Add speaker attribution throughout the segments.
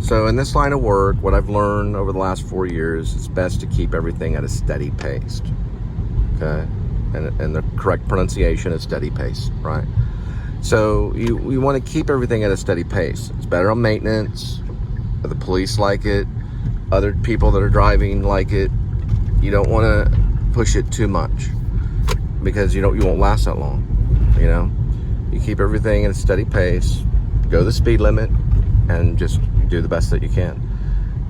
Speaker 1: So in this line of work, what I've learned over the last 4 years, it's best to keep everything at a steady pace. Okay? And the correct pronunciation is steady pace, right? So you want to keep everything at a steady pace. It's better on maintenance. The police like it. Other people that are driving like it. You don't want to push it too much because you won't last that long. You know, you keep everything at a steady pace. Go the speed limit and just do the best that you can.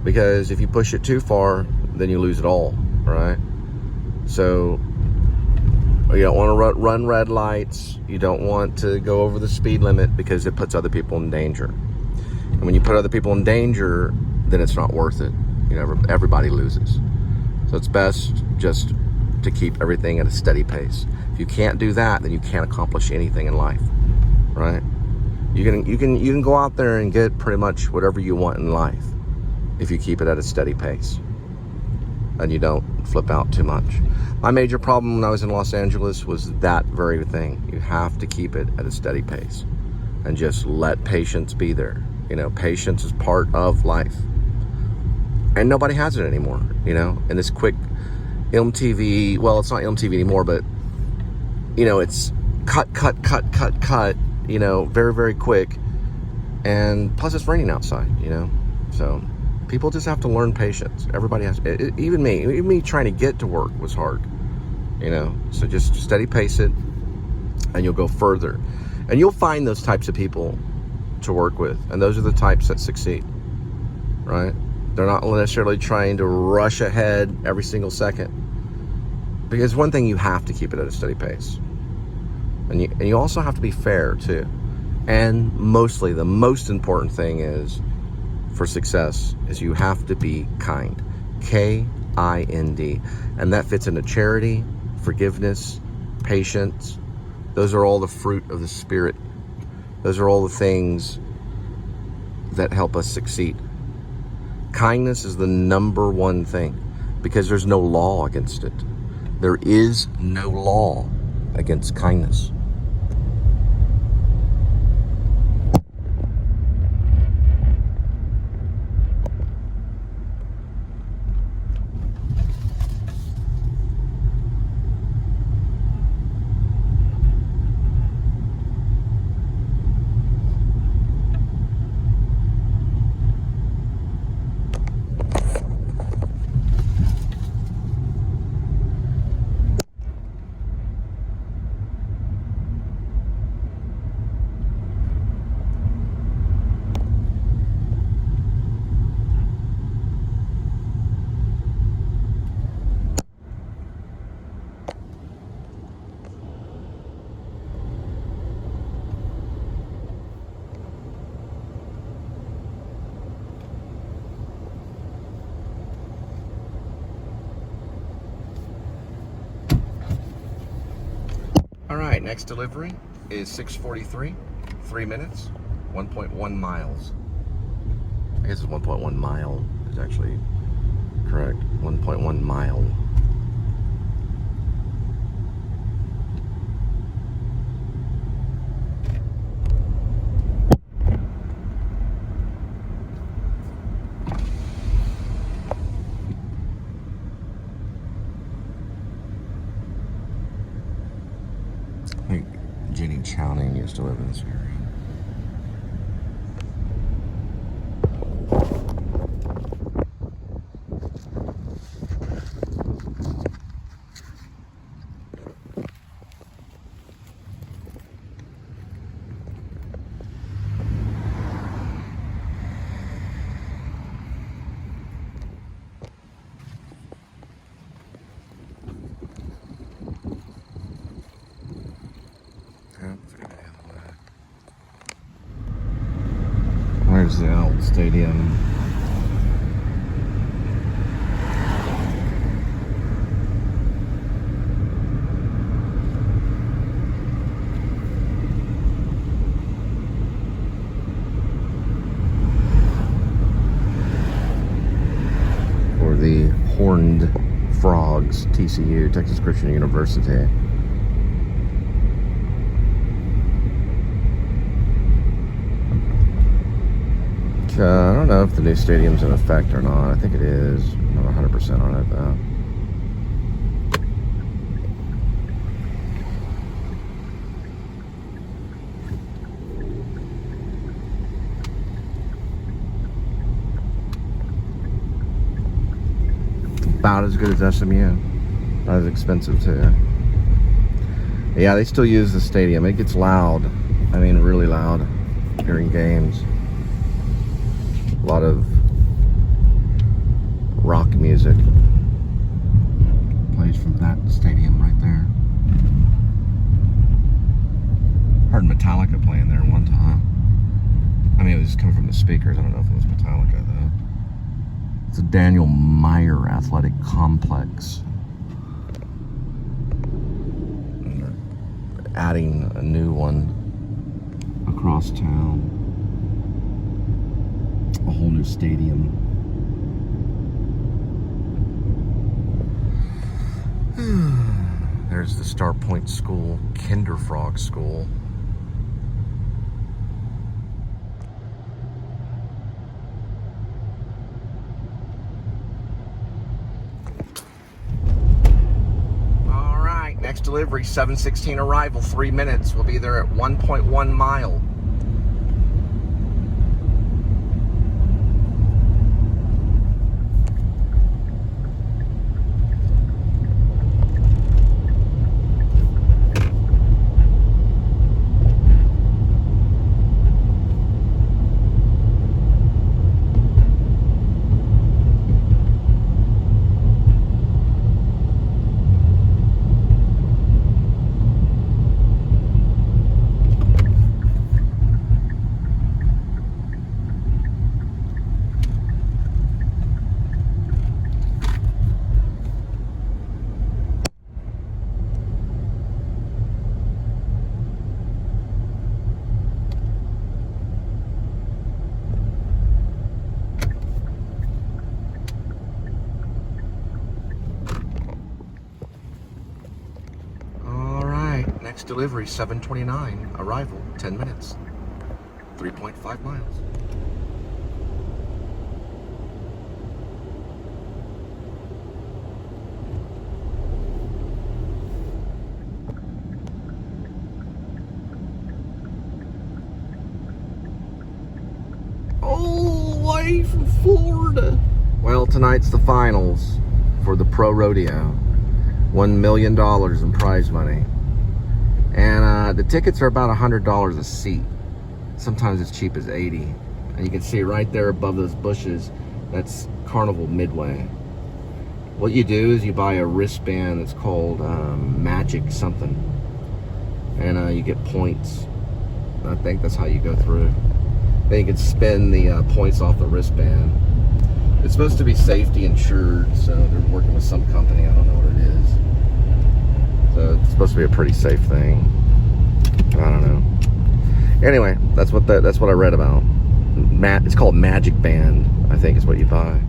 Speaker 1: Because if you push it too far, then you lose it all, right? So you don't want to run red lights. You don't want to go over the speed limit because it puts other people in danger. And when you put other people in danger, then it's not worth it. You know, everybody loses. So it's best just to keep everything at a steady pace. If you can't do that, then you can't accomplish anything in life, right? You can go out there and get pretty much whatever you want in life if you keep it at a steady pace and you don't flip out too much. My major problem when I was in Los Angeles was that very thing. You have to keep it at a steady pace and just let patience be there. You know, patience is part of life. And nobody has it anymore, you know, and this quick MTV, well, it's not MTV anymore, but, you know, it's cut, you know, very, very quick. And plus it's raining outside, you know, so people just have to learn patience. Everybody has, even me trying to get to work was hard, you know, so just steady pace it and you'll go further. And you'll find those types of people to work with. And those are the types that succeed, right? They're not necessarily trying to rush ahead every single second. Because one thing, you have to keep it at a steady pace. And you also have to be fair too. And mostly, the most important thing is, for success, is you have to be kind. K-I-N-D. And that fits into charity, forgiveness, patience. Those are all the fruit of the Spirit. Those are all the things that help us succeed. Kindness is the number one thing because there's no law against it. There is no law against kindness. All right, next delivery is 6:43, 3 minutes, 1.1 miles. I guess it's 1.1 mile is actually correct. 1.1 mile. I think Jenny Chowning used to live in this area. Where's the old stadium? Or the Horned Frogs, TCU, Texas Christian University. I don't know if the new stadium's in effect or not. I think it is. I'm not 100% on it though. About as good as SMU. Not as expensive too. Yeah, they still use the stadium. It gets loud. I mean, really loud during games. A lot of rock music plays from that stadium right there. Heard Metallica playing there one time. I mean, it was coming from the speakers. I don't know if it was Metallica though. It's a Daniel Meyer Athletic Complex. And they're adding a new one across town. A whole new stadium. There's the Star Point School, Kinderfrog School. All right, next delivery, 7:16 arrival, 3 minutes. We'll be there at 1.1 mile. Next delivery, 7:29. Arrival, 10 minutes. 3.5 miles. All the way from Florida. Well, tonight's the finals for the Pro Rodeo. $1 million in prize money. And the tickets are about $100 a seat. Sometimes as cheap as 80. And you can see right there above those bushes, that's Carnival Midway. What you do is you buy a wristband that's called Magic something. And you get points. I think that's how you go through. Then you can spend the points off the wristband. It's supposed to be safety insured, so they're working with some company. I don't know what it is. So it's supposed to be a pretty safe thing. I don't know. Anyway, that's what I read about. It's called Magic Band, I think is what you buy.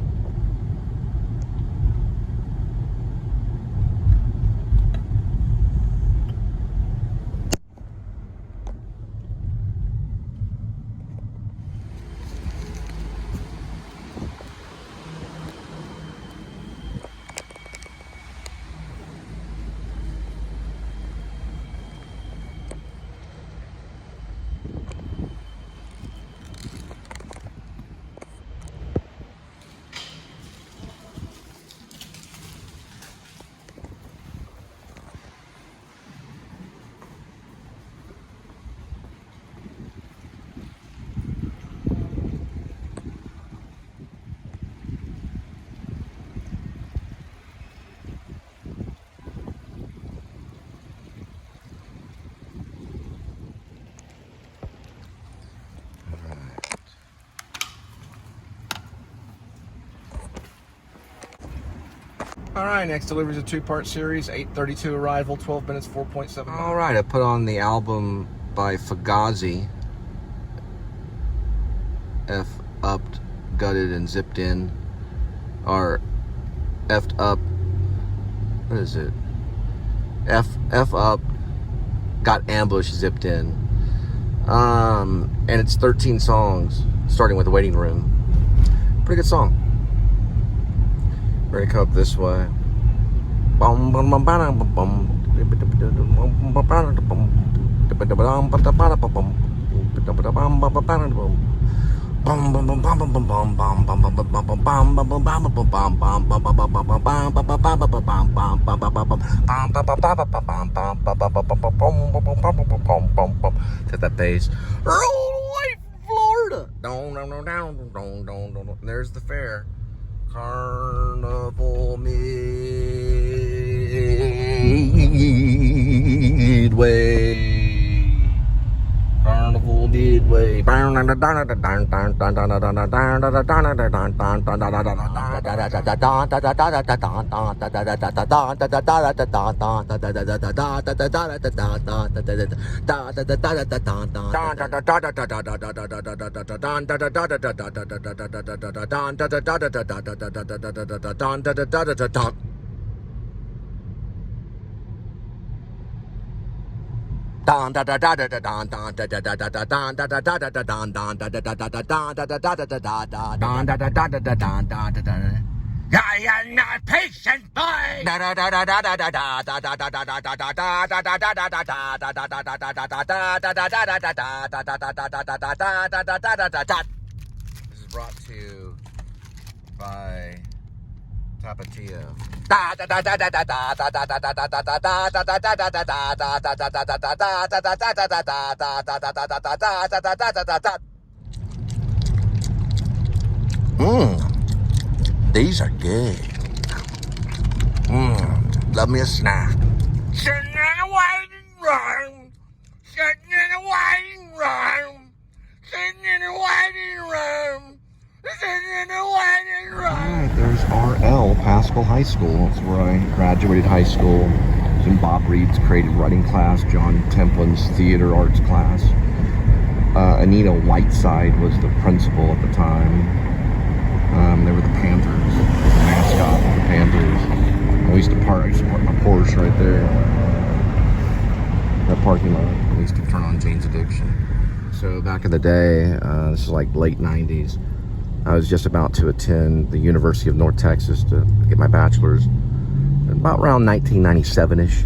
Speaker 1: All right, next delivery is a two-part series, 8:32 arrival, 12 minutes, 4.7. All right, I put on the album by Fugazi, F upped, gutted, and zipped in, or F'd up. What is it? F up, got ambushed, zipped in. And it's 13 songs. starting with the waiting room. Pretty good song. We're gonna come up this way. Set that bass. Florida. There's the fair. Carnival Midway. Carnival Midway. I am not patient, boy. This is brought to you by Tapatio. These are good. Love me a snack. Sitting in a waiting room. Sitting in a waiting room. Sitting in a waiting room. Sitting in a waiting room. Alright, there's RL, Pascal High School. That's where I graduated high school. It was in Bob Reed's creative writing class, John Templin's theater arts class. Anita Whiteside was the principal at the time. They were the Panthers, the mascot of the Panthers. I used to park my Porsche right there. That parking lot. I used to turn on Jane's Addiction. So back in the day, this is like late 90s, I was just about to attend the University of North Texas to get my bachelor's. About around 1997-ish.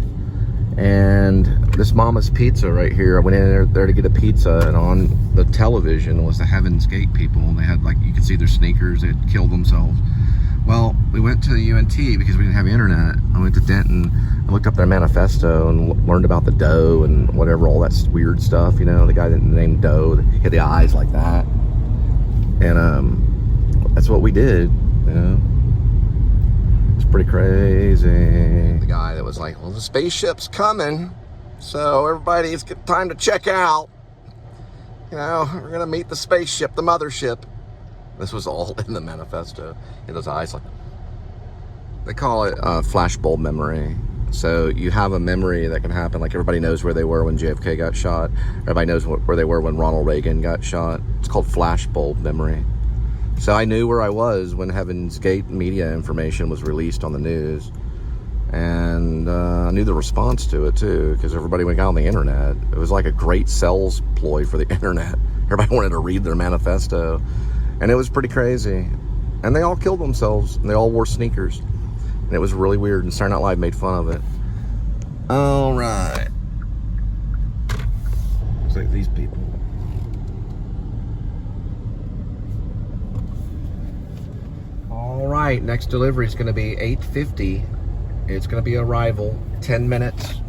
Speaker 1: And this Mama's Pizza right here, I went in there to get a pizza, and on the television was the Heaven's Gate people, and they had, like, you could see their sneakers, they'd killed themselves. Well, we went to the UNT because we didn't have internet. I went to Denton, I looked up their manifesto and learned about the dough and whatever, all that weird stuff, you know, the guy named Doe, he had the eyes like that. And that's what we did, you know. Pretty crazy. The guy that was like, well, the spaceship's coming, so everybody, it's time to check out. You know, we're gonna meet the spaceship, the mothership. This was all in the manifesto. He had those eyes like, they call it flashbulb memory. So you have a memory that can happen, like everybody knows where they were when JFK got shot. Everybody knows where they were when Ronald Reagan got shot. It's called flashbulb memory. So I knew where I was when Heaven's Gate media information was released on the news. And I knew the response to it too, because everybody went out on the internet. It was like a great sales ploy for the internet. Everybody wanted to read their manifesto. And it was pretty crazy. And they all killed themselves, and they all wore sneakers. And it was really weird, and Saturday Night Live made fun of it. All right. Looks like these people. All right, next delivery is going to be 8:50. It's going to be arrival, 10 minutes,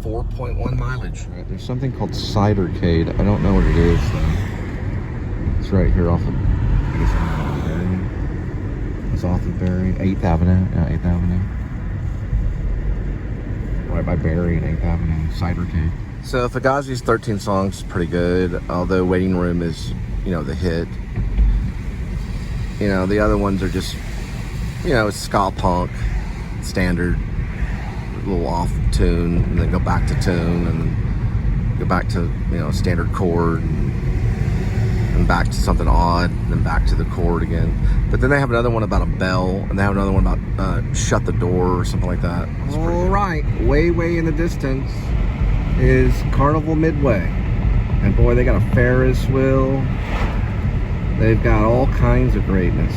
Speaker 1: 4.1 mileage. Right, there's something called Cidercade. I don't know what it is, though. It's right here off of, I guess, Berry. It's off of Berry, 8th Avenue. Yeah, 8th Avenue. Right by Berry and 8th Avenue, Cidercade. So Fugazi's 13 songs is pretty good, although Waiting Room is, you know, the hit. You know, the other ones are just, you know, it's ska punk, standard, a little off tune, and then go back to tune, and then go back to, you know, standard chord, and back to something odd, and then back to the chord again. But then they have another one about a bell, and they have another one about shut the door or something like that. All right, way in the distance is Carnival Midway. And boy, they got a Ferris wheel. They've got all kinds of greatness.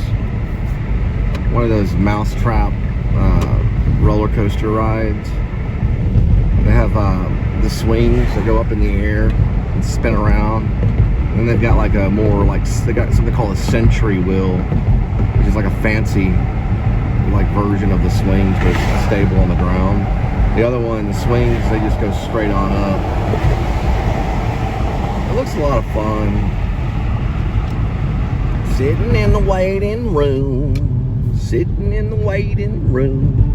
Speaker 1: One of those mousetrap roller coaster rides. They have the swings that go up in the air and spin around. And then they've got like a more like, they got something called a century wheel, which is like a fancy like version of the swings, but it's stable on the ground. The other one, the swings, they just go straight on up. It looks a lot of fun. Sitting in the waiting room, sitting in the waiting room.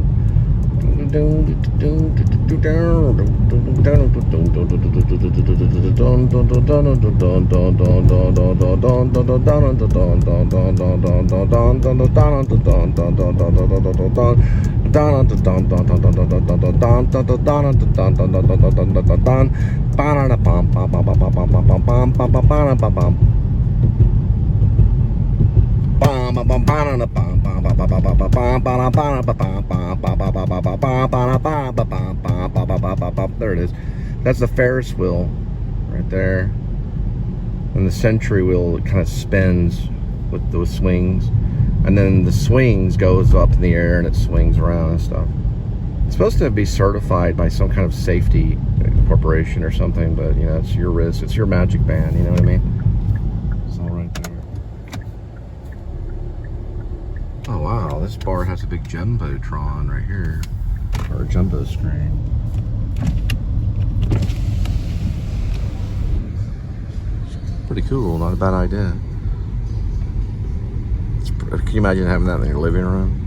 Speaker 1: There it is. That's the Ferris wheel right there. And the century wheel, it kind of spins with those swings. And then the swings goes up in the air and it swings around and stuff. It's supposed to be certified by some kind of safety corporation or something, but you know, it's your risk. It's your magic band, you know what I mean? It's all right there. Oh wow, this bar has a big jumbotron right here, or a jumbo screen. Pretty cool, not a bad idea. Can you imagine having that in your living room?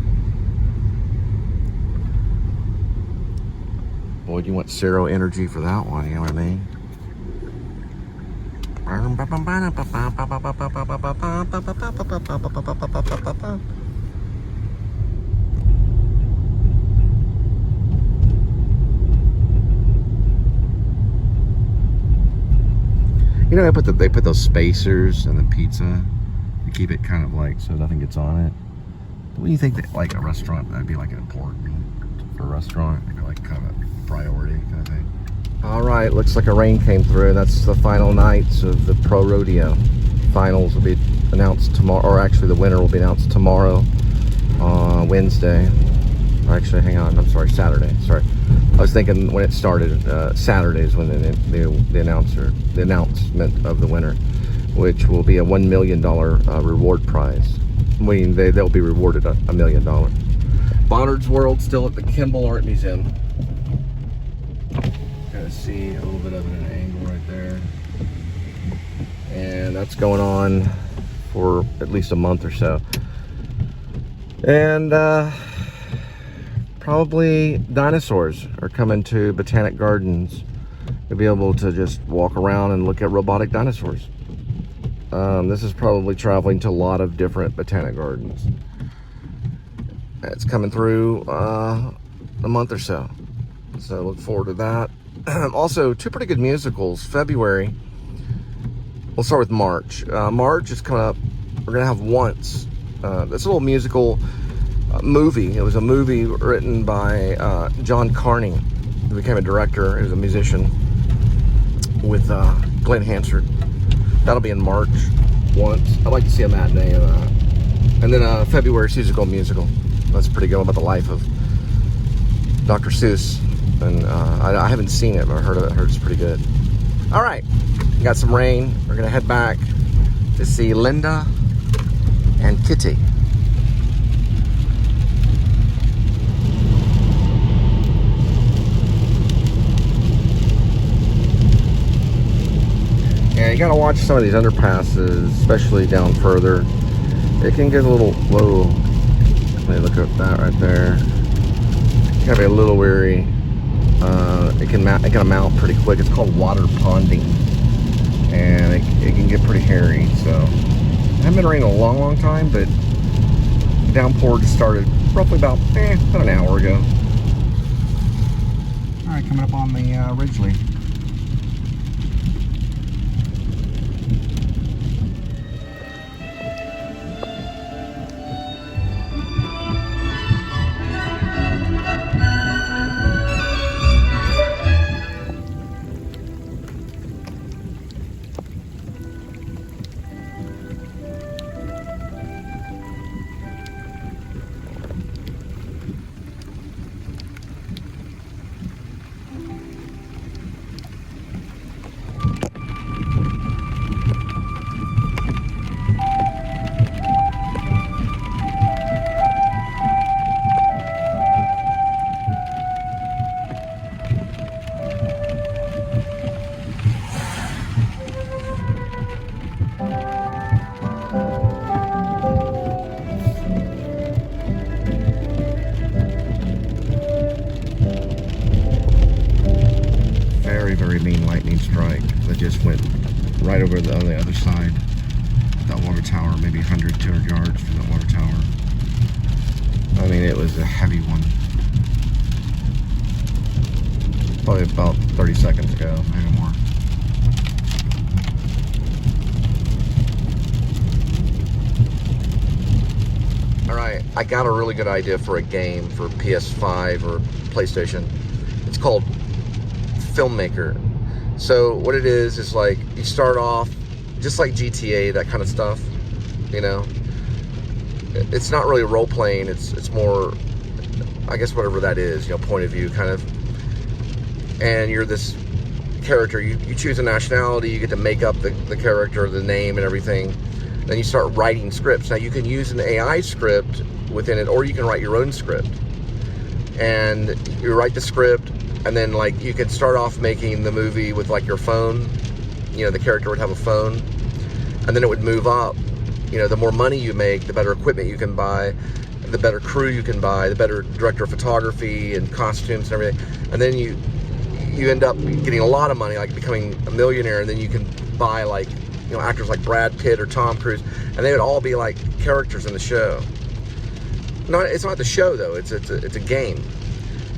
Speaker 1: Boy, you want zero energy for that one, you know what I mean? You know, they put those spacers in the pizza to keep it kind of like so nothing gets on it. What do you think that like a restaurant that'd be like important for a restaurant? It'd be like kind of a priority kind of thing. All right, looks like a rain came through. That's the final nights of the Pro Rodeo. Finals will be announced tomorrow, or actually the winner will be announced tomorrow, Wednesday. Actually, hang on, I'm sorry, Saturday. Sorry, I was thinking when it started. Saturday is when the announcement of the winner, which will be a $1 million reward prize. I mean, they'll be rewarded $1 million. Bonnard's World still at the Kimball Art Museum. Kind of see a little bit of an angle right there, and that's going on for at least a month or so. And probably dinosaurs are coming to Botanic Gardens. You'll be able to just walk around and look at robotic dinosaurs. This is probably traveling to a lot of different Botanic Gardens. It's coming through a month or so. So look forward to that. Also, two pretty good musicals. February, we'll start with March. March is coming up. We're going to have Once. This little musical movie. It was a movie written by John Carney, who became a director. He was a musician with Glenn Hansard. That'll be in March. Once. I'd like to see a matinee of that. And then February, Seussical musical. That's pretty good, about the life of Dr. Seuss. And I haven't seen it, but I heard of it. I heard it's pretty good. All right, got some rain. We're gonna head back to see Linda and Kitty. Yeah, you gotta watch some of these underpasses, especially down further. It can get a little low. Let me look at that right there. You gotta be a little wary. It can amount pretty quick. It's called water ponding, and it can get pretty hairy. So, it hasn't been raining a long time, but the downpour just started roughly about an hour ago. All right, coming up on the Ridgely. just went right over on the other side of that water tower, maybe 100, 200 yards from that water tower. I mean, it was a heavy one. Probably about 30 seconds ago, maybe more. Alright, I got a really good idea for a game for PS5 or PlayStation. It's called Filmmaker. So what it is like, you start off just like GTA, that kind of stuff, you know. It's not really role-playing, it's more, I guess, whatever that is, you know, point of view kind of. And you're this character, you choose a nationality, you get to make up the character, the name and everything. Then you start writing scripts. Now you can use an AI script within it, or you can write your own script. And you write the script, and then like you can start off making the movie with like your phone. You know, the character would have a phone, and then it would move up. You know, the more money you make, the better equipment you can buy, the better crew you can buy, the better director of photography and costumes and everything. And then you end up getting a lot of money, like becoming a millionaire, and then you can buy like, you know, actors like Brad Pitt or Tom Cruise, and they would all be like characters in the show. It's not the show though. It's a game.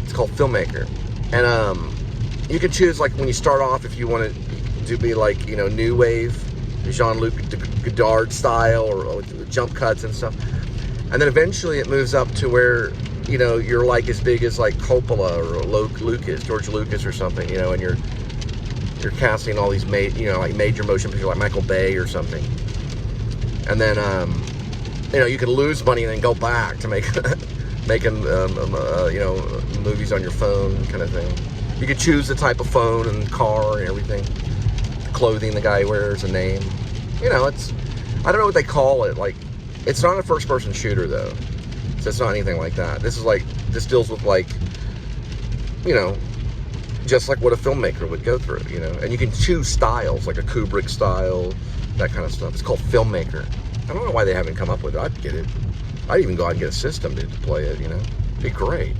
Speaker 1: It's called Filmmaker, and you can choose like when you start off if you want to be like, you know, new wave, Jean-Luc Godard style, or jump cuts and stuff, and then eventually it moves up to where, you know, you're like as big as like Coppola or George Lucas or something, you know, and you're casting all these like major motion pictures like Michael Bay or something. And then you know, you can lose money and then go back to making you know, movies on your phone kind of thing. You could choose the type of phone and car and everything, the clothing the guy wears, a name. You know, I don't know what they call it. Like, it's not a first-person shooter though, so it's not anything like that. This deals with like, you know, just like what a filmmaker would go through, you know. And you can choose styles, like a Kubrick style, that kind of stuff. It's called Filmmaker. I don't know why they haven't come up with it. I'd get it. I'd even go out and get a system to play it, you know. It'd be great.